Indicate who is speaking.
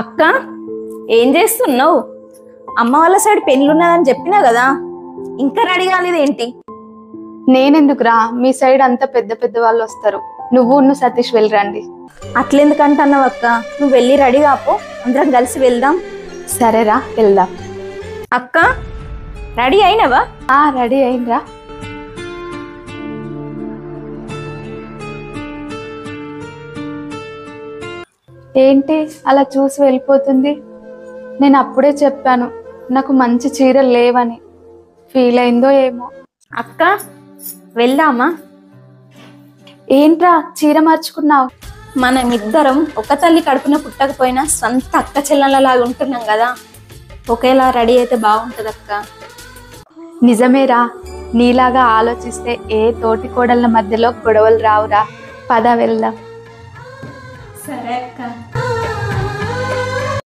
Speaker 1: అక్క ఏం చేస్తున్నావు? అమ్మ వాళ్ళ సైడ్ పెళ్ళున్నదని చెప్పినా కదా, ఇంకా రెడీ కాలేదేంటి?
Speaker 2: నేనెందుకురా, మీ సైడ్ అంతా పెద్ద పెద్ద వాళ్ళు వస్తారు. నువ్వు సతీష్ వెళ్ళరండి.
Speaker 1: అట్లెందుకంటున్నావు అక్క? నువ్వు వెళ్ళి రెడీ కాపో, అందరం కలిసి వెళ్దాం.
Speaker 2: సరేరా, వెళ్దాం.
Speaker 1: అక్క రెడీ అయినవా?
Speaker 2: రెడీ అయిందిరా. ఏంటి అలా చూసి వెళ్ళిపోతుంది? నేను అప్పుడే చెప్పాను నాకు మంచి చీరలు లేవని. ఫీల్ అయిందో ఏమో.
Speaker 1: అక్క వెళ్దామా?
Speaker 2: ఏంట్రా చీర మార్చుకున్నావు?
Speaker 1: మనమిద్దరం ఒక తల్లి కడుపున పుట్టకపోయినా సొంత అక్క చెల్లెళ్ళలాగా ఉంటున్నాం కదా, ఒకేలా రెడీ అయితే బాగుంటది అక్క.
Speaker 2: నిజమేరా, నీలాగా ఆలోచిస్తే ఏ తోటి కోడళ్ళ మధ్యలో గొడవలు రావురా. పద వెళ్దాం.
Speaker 1: సరే అక్క.